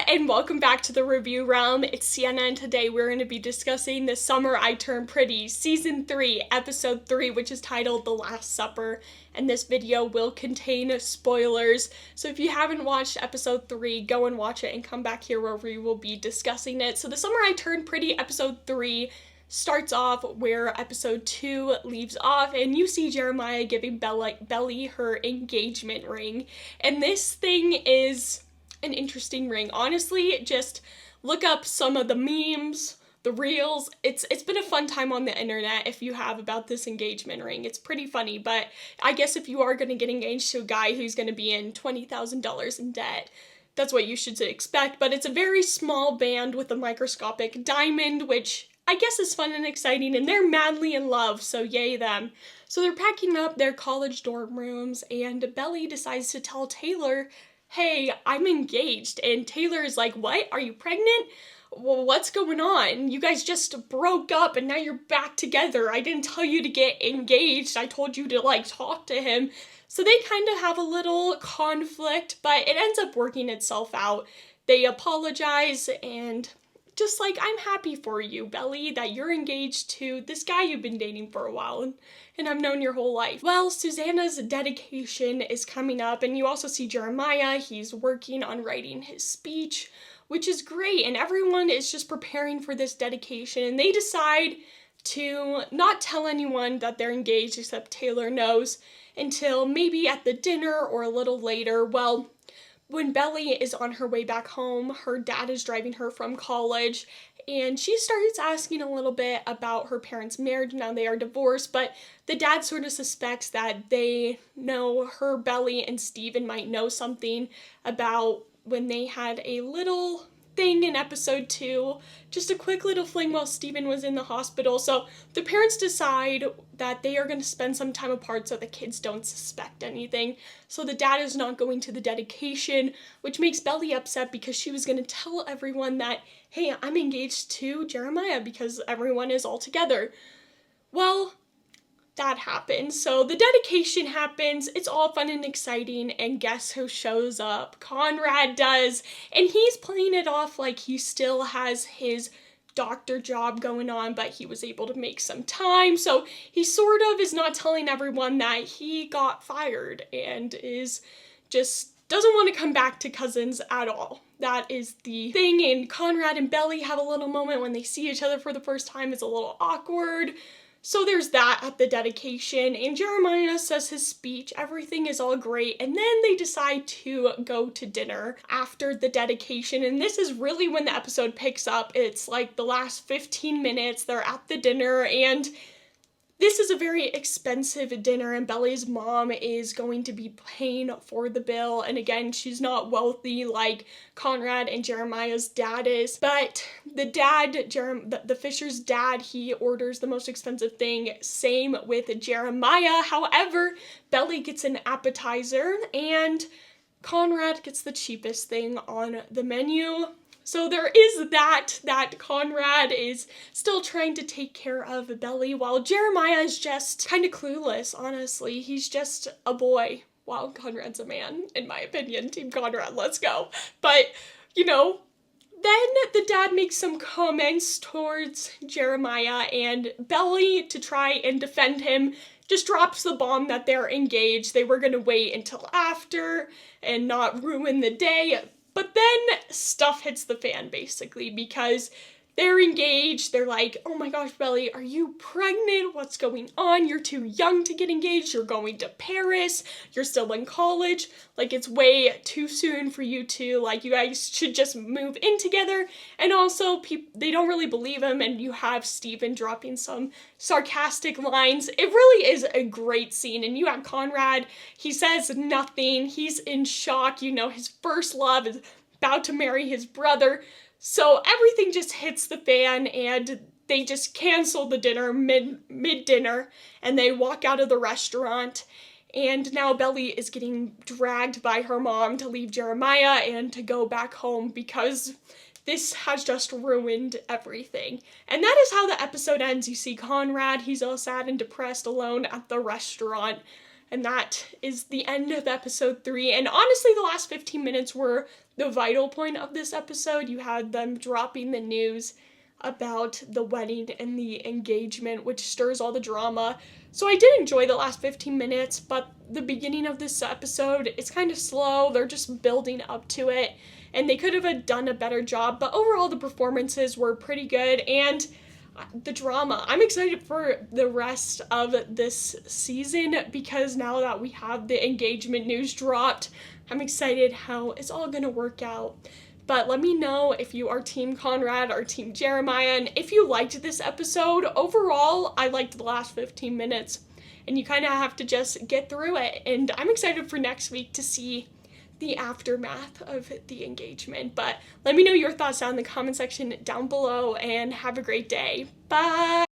and welcome back to the review realm. It's Sienna, and today we're going to be discussing The Summer I Turned Pretty, Season 3, Episode 3, which is titled The Last Supper, and this video will contain spoilers, so if you haven't watched Episode 3, go and watch it and come back here where we will be discussing it. So The Summer I Turned Pretty, Episode 3, starts off where Episode 2 leaves off, and you see Jeremiah giving Belly her engagement ring, and this thing is an interesting ring. Honestly, just look up some of the memes, the reels. It's been a fun time on the internet if you have about this engagement ring. It's pretty funny, but I guess if you are going to get engaged to a guy who's going to be in $20,000 in debt, that's what you should expect. But it's a very small band with a microscopic diamond, which I guess is fun and exciting, and they're madly in love, so yay them. So they're packing up their college dorm rooms, and Belly decides to tell Taylor, hey, I'm engaged. And Taylor is like, what? Are you pregnant? Well, what's going on? You guys just broke up and now you're back together. I didn't tell you to get engaged. I told you to, talk to him. So they kind of have a little conflict, but it ends up working itself out. They apologize and just I'm happy for you, Belly, that you're engaged to this guy you've been dating for a while and I've known your whole life. Well, Susanna's dedication is coming up, and you also see Jeremiah. He's working on writing his speech, which is great, and everyone is just preparing for this dedication, and they decide to not tell anyone that they're engaged, except Taylor knows, until maybe at the dinner or a little later. Well, when Belly is on her way back home, her dad is driving her from college, and she starts asking a little bit about her parents' marriage. Now they are divorced, but the dad sort of suspects that they know her, Belly, and Steven might know something about when they had a little thing in episode 2, just a quick little fling while Steven was in the hospital. So the parents decide that they are going to spend some time apart so the kids don't suspect anything. So the dad is not going to the dedication, which makes Belly upset because she was going to tell everyone that, hey, I'm engaged to Jeremiah because everyone is all together. Well, that happens. So the dedication happens, it's all fun and exciting, and guess who shows up? Conrad does, and he's playing it off like he still has his doctor job going on, but he was able to make some time, so he sort of is not telling everyone that he got fired and is just doesn't want to come back to Cousins at all. That is the thing, and Conrad and Belly have a little moment when they see each other for the first time. It's a little awkward. So there's that at the dedication, and Jeremiah says his speech, everything is all great, and then they decide to go to dinner after the dedication, and this is really when the episode picks up. It's the last 15 minutes, they're at the dinner, and this is a very expensive dinner, and Belly's mom is going to be paying for the bill, and again, she's not wealthy like Conrad and Jeremiah's dad is, but the dad, the Fisher's dad, he orders the most expensive thing, same with Jeremiah. However, Belly gets an appetizer, and Conrad gets the cheapest thing on the menu. So there is that Conrad is still trying to take care of Belly, while Jeremiah is just kind of clueless, honestly. He's just a boy, while Conrad's a man, in my opinion. Team Conrad, let's go. But, then the dad makes some comments towards Jeremiah, and Belly, to try and defend him, just drops the bomb that they're engaged. They were going to wait until after and not ruin the day. But then stuff hits the fan, basically, because they're engaged. They're like, oh my gosh, Belly, are you pregnant? What's going on? You're too young to get engaged. You're going to Paris. You're still in college. It's way too soon for you to, you guys should just move in together. And also, they don't really believe him, and you have Steven dropping some sarcastic lines. It really is a great scene, and you have Conrad. He says nothing. He's in shock. His first love is about to marry his brother. So everything just hits the fan, and they just cancel the dinner mid-dinner, and they walk out of the restaurant, and now Belly is getting dragged by her mom to leave Jeremiah and to go back home because this has just ruined everything. And that is how the episode ends. You see Conrad, he's all sad and depressed alone at the restaurant. And that is the end of episode 3. And honestly, the last 15 minutes were the vital point of this episode. You had them dropping the news about the wedding and the engagement, which stirs all the drama. So I did enjoy the last 15 minutes, but the beginning of this episode, it's kind of slow. They're just building up to it, and they could have done a better job. But overall, the performances were pretty good, and the drama. I'm excited for the rest of this season because now that we have the engagement news dropped, I'm excited how it's all gonna work out. But let me know if you are Team Conrad or Team Jeremiah, and if you liked this episode. Overall, I liked the last 15 minutes, and you kind of have to just get through it. And I'm excited for next week to see the aftermath of the engagement. But let me know your thoughts down in the comment section down below, and have a great day. Bye!